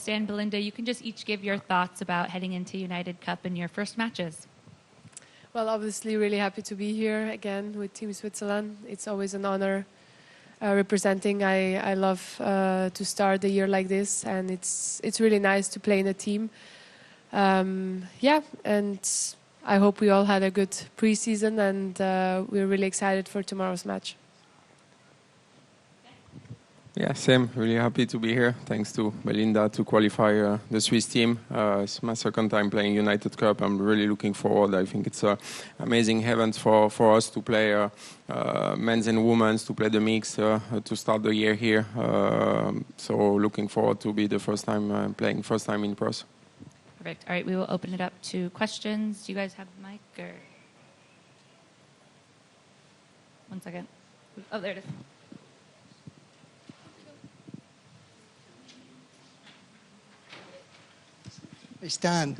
Stan, Belinda, you can just each give your thoughts about heading into United Cup and your first matches. Well, obviously really happy to be here again with Team Switzerland. It's always an honor representing. I love to start the year like this, and it's really nice to play in a team. Yeah, and I hope we all had a good pre-season, and we're really excited for tomorrow's match. Yeah, same. Really happy to be here. Thanks to Belinda to qualify the Swiss team. It's my second time playing United Cup. I'm really looking forward. I think it's an amazing event for us to play men's and women's, to play the mix, to start the year here. So looking forward to be the first time playing in Perth. Perfect. All right, we will open it up to questions. Do you guys have the mic? Or 1 second. Oh, there it is. Hey Stan,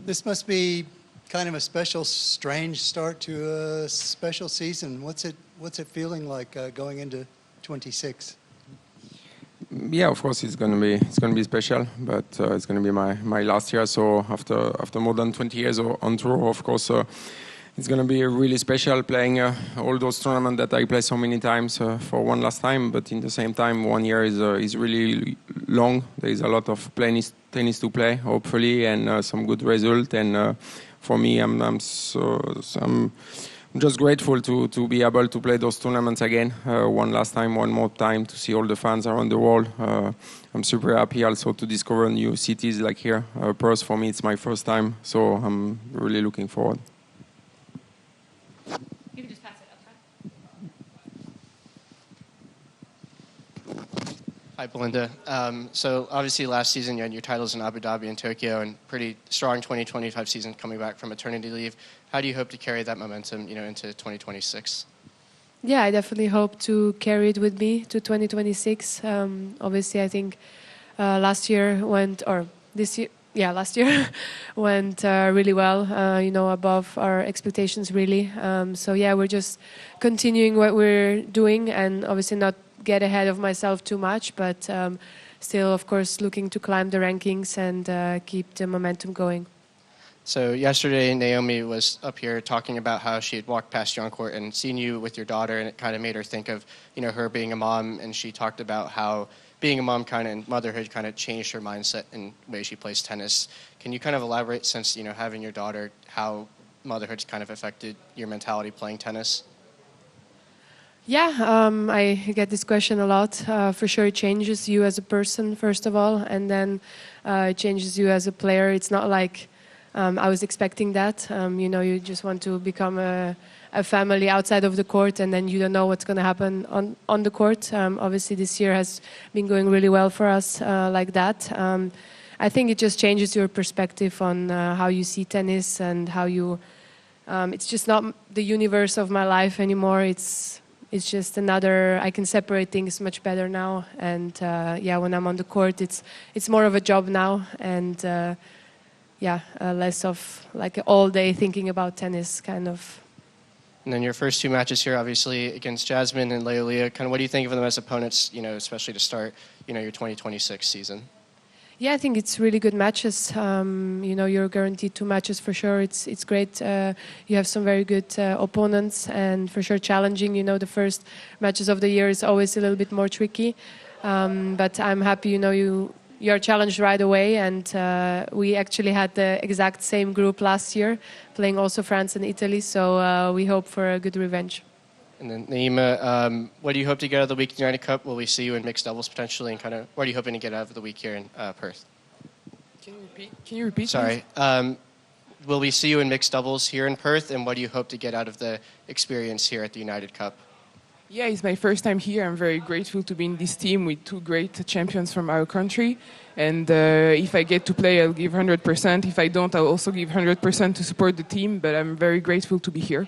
this must be kind of a special, strange start to a special season. What's it feeling like going into 26? Yeah, of course it's gonna be special, but it's gonna be my last year. So after more than 20 years on tour, of course. It's going to be really special playing all those tournaments that I play so many times for one last time. But in the same time, 1 year is really long. There is a lot of tennis to play, hopefully, and some good result. And for me, I'm just grateful to be able to play those tournaments again, one last time, one more time, to see all the fans around the world. I'm super happy also to discover new cities like here. Perth, for me, it's my first time, so I'm really looking forward. You can just pass it up front. Hi, Belinda. So obviously last season you had your titles in Abu Dhabi and Tokyo, and pretty strong 2025 season coming back from maternity leave. How do you hope to carry that momentum, into 2026? Yeah, I definitely hope to carry it with me to 2026. Obviously, I think last year went really well, above our expectations, really. So yeah, we're just continuing what we're doing, and obviously not get ahead of myself too much, but still, of course, looking to climb the rankings and keep the momentum going. So yesterday, Naomi was up here talking about how she had walked past you on court and seen you with your daughter, and it kind of made her think of, her being a mom, and she talked about how being a mom kind of and motherhood kind of changed her mindset and the way she plays tennis. Can you kind of elaborate, since, having your daughter, how motherhood's kind of affected your mentality playing tennis? Yeah, I get this question a lot. For sure, it changes you as a person, first of all, and then it changes you as a player. It's not like I was expecting that. You just want to become a family outside of the court, and then you don't know what's going to happen on the court. Obviously, this year has been going really well for us like that. I think it just changes your perspective on how you see tennis and how you... it's just not the universe of my life anymore. It's just another... I can separate things much better now. And when I'm on the court, it's more of a job now. And less of like all day thinking about tennis, kind of. And then your first two matches here, obviously, against Jasmine and Leolia, kind of what do you think of them as opponents, especially to start, your 2026 season? Yeah, I think it's really good matches. You're guaranteed 2 matches for sure. It's great. You have some very good opponents, and for sure challenging. The first matches of the year is always a little bit more tricky. But I'm happy, you're challenged right away, and we actually had the exact same group last year, playing also France and Italy, so we hope for a good revenge. And then Naima, what do you hope to get out of the week in the United Cup? Will we see you in mixed doubles potentially, and kind of what are you hoping to get out of the week here in Perth? Can you repeat? Sorry. Will we see you in mixed doubles here in Perth, and what do you hope to get out of the experience here at the United Cup? Yeah, it's my first time here. I'm very grateful to be in this team with 2 great champions from our country. And if I get to play, I'll give 100%. If I don't, I'll also give 100% to support the team. But I'm very grateful to be here.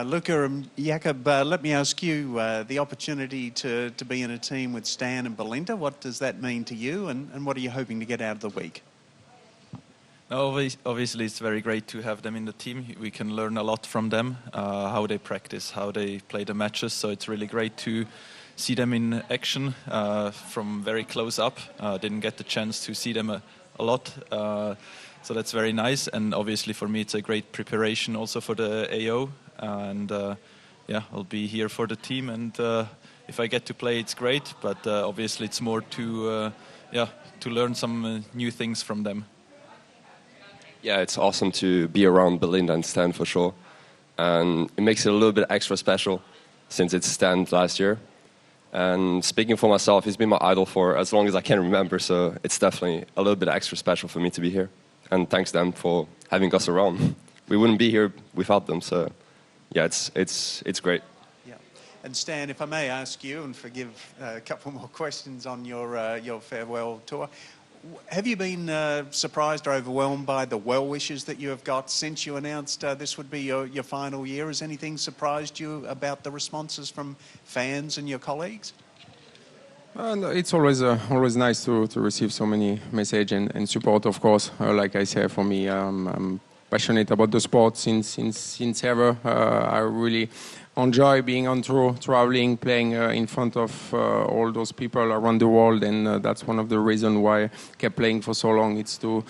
Luca and Jakob, let me ask you, the opportunity to be in a team with Stan and Belinda, what does that mean to you, and what are you hoping to get out of the week? Obviously, it's very great to have them in the team. We can learn a lot from them, how they practice, how they play the matches. So it's really great to see them in action from very close up. Didn't get the chance to see them a lot. So that's very nice, and obviously for me it's a great preparation also for the AO, and I'll be here for the team, and if I get to play it's great, but obviously it's more to learn some new things from them. Yeah, it's awesome to be around Belinda and Stan for sure, and it makes it a little bit extra special since it's Stan last year. And speaking for myself, he's been my idol for as long as I can remember, so it's definitely a little bit extra special for me to be here. And thanks them for having us around. We wouldn't be here without them, so yeah, it's great. Yeah. And Stan, if I may ask you, and forgive a couple more questions on your farewell tour, have you been surprised or overwhelmed by the well wishes that you have got since you announced this would be your final year? Has anything surprised you about the responses from fans and your colleagues? No, it's always nice to receive so many messages and support, of course. Like I say, for me, I'm passionate about the sport since ever. I really enjoy being on tour, traveling, playing in front of all those people around the world, and that's one of the reasons why I kept playing for so long. It's to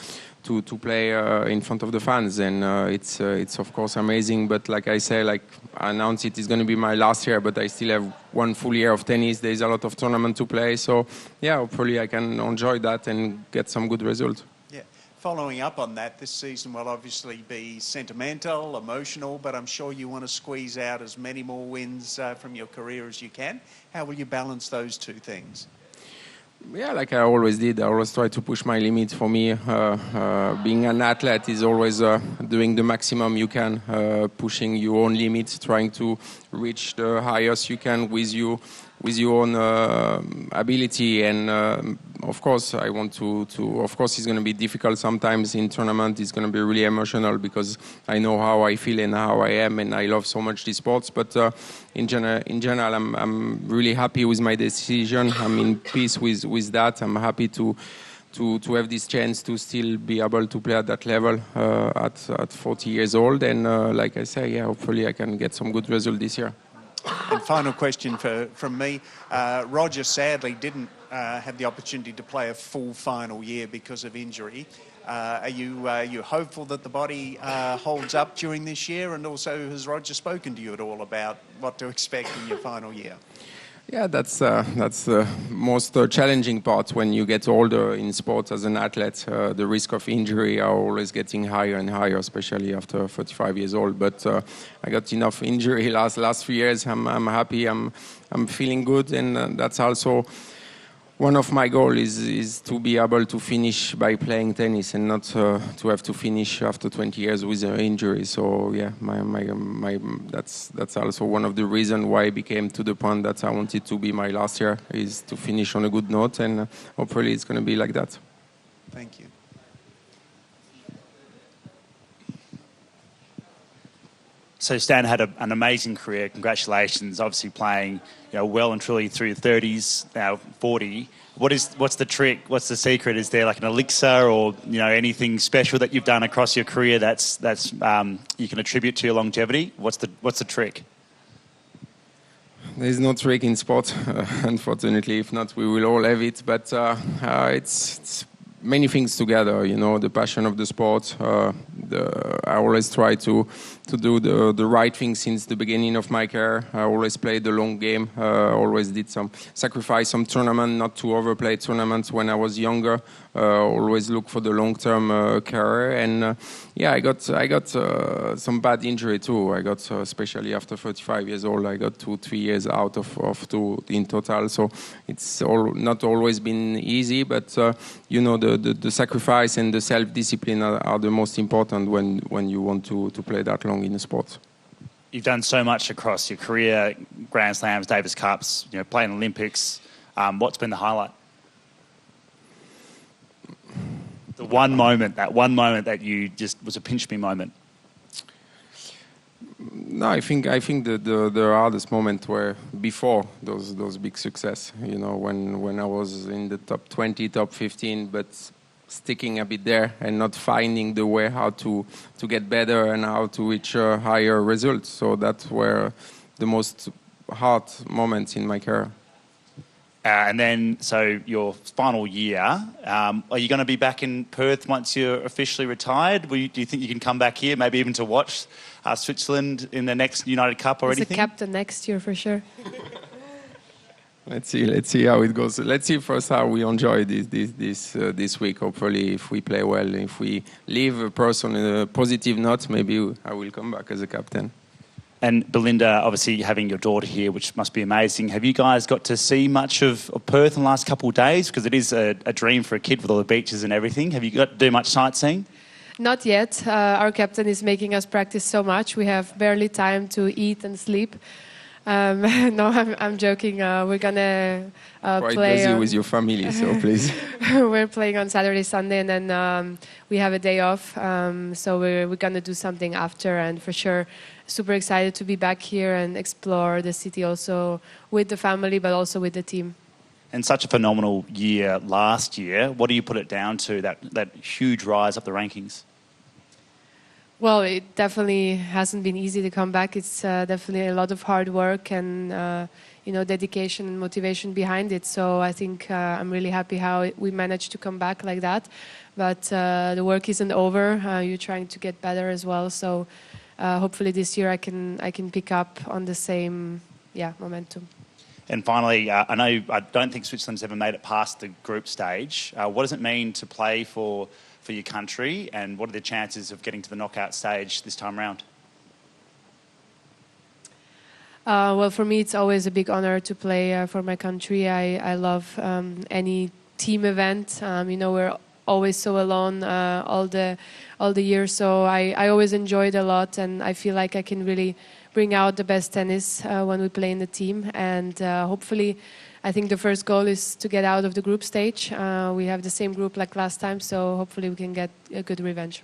play in front of the fans, and it's of course amazing. But like I say, like I announced, it is going to be my last year, but I still have one full year of tennis. There's a lot of tournament to play, so yeah, hopefully I can enjoy that and get some good results. Yeah. Following up on that, this season will obviously be sentimental, emotional, but I'm sure you want to squeeze out as many more wins from your career as you can. How will you balance those two things? Yeah, like I always did. I always try to push my limits. For me, being an athlete is always doing the maximum you can, pushing your own limits, trying to reach the highest you can with your own ability. And of course, I want to. Of course, it's going to be difficult sometimes in tournament. It's going to be really emotional because I know how I feel and how I am, and I love so much these sports. But in general, I'm really happy with my decision. I'm in peace with that. I'm happy to have this chance to still be able to play at that level at 40 years old. And like I say, yeah, hopefully I can get some good result this year. And final question from me. Roger sadly didn't have the opportunity to play a full final year because of injury. Are you hopeful that the body holds up during this year? And also, has Roger spoken to you at all about what to expect in your final year? Yeah, that's the most challenging part when you get older in sports as an athlete. The risk of injury are always getting higher and higher, especially after 35 years old. But I got enough injury last 3 years. I'm happy. I'm feeling good, and that's also one of my goals is to be able to finish by playing tennis and not to have to finish after 20 years with an injury. So yeah, that's also one of the reasons why I became to the point that I wanted to be my last year, is to finish on a good note, and hopefully it's going to be like that. Thank you. So Stan had an amazing career. Congratulations, obviously playing well and truly through your 30s, now 40. What's the trick? What's the secret? Is there like an elixir or anything special that you've done across your career that's you can attribute to your longevity? What's the trick? There's no trick in sport, unfortunately. If not, we will all have it. But it's many things together, the passion of the sport. I always try to do the right thing since the beginning of my career. I always played the long game. Always did sacrifice some tournament, not to overplay tournaments when I was younger. Always look for the long-term career. And I got some bad injury too. I got, especially after 35 years old, I got 2-3 years out of 2 in total. So it's not always been easy, but the sacrifice and the self-discipline are the most important when you want to play that long in a sport. You've done so much across your career, Grand Slams, Davis Cups, playing Olympics. What's been the highlight? The one moment that you just was a pinch me moment. No, I think the hardest moment were before those big success. When I was in the top 20, top 15, but sticking a bit there and not finding the way how to get better and how to reach higher results. So that were the most hard moments in my career. And then, so your final year, are you going to be back in Perth once you're officially retired? Do you think you can come back here, maybe even to watch Switzerland in the next United Cup or anything? As a captain next year for sure. Let's see how it goes. Let's see first how we enjoy this week. Hopefully, if we play well, if we leave a person in a positive note, maybe I will come back as a captain. And Belinda, obviously having your daughter here, which must be amazing. Have you guys got to see much of Perth in the last couple of days? Because it is a dream for a kid with all the beaches and everything. Have you got to do much sightseeing? Not yet. Our captain is making us practice so much. We have barely time to eat and sleep. No, I'm joking. We're gonna Quite play. busy with your family, so please. We're playing on Saturday, Sunday, and then we have a day off. So we're gonna do something after, and for sure, super excited to be back here and explore the city also with the family, but also with the team. And such a phenomenal year last year. What do you put it down to, that huge rise up the rankings? Well, it definitely hasn't been easy to come back. It's definitely a lot of hard work and dedication and motivation behind it. So I think I'm really happy how we managed to come back like that. But the work isn't over. You're trying to get better as well. So hopefully this year I can pick up on the same momentum. And finally, I don't think Switzerland's ever made it past the group stage. What does it mean to play for your country, and what are the chances of getting to the knockout stage this time around? Well, for me, it's always a big honor to play for my country. I love any team event. We're always so alone all the year, so I always enjoy it a lot, and I feel like I can really bring out the best tennis when we play in the team. And hopefully, I think the first goal is to get out of the group stage. We have the same group like last time, so hopefully we can get a good revenge.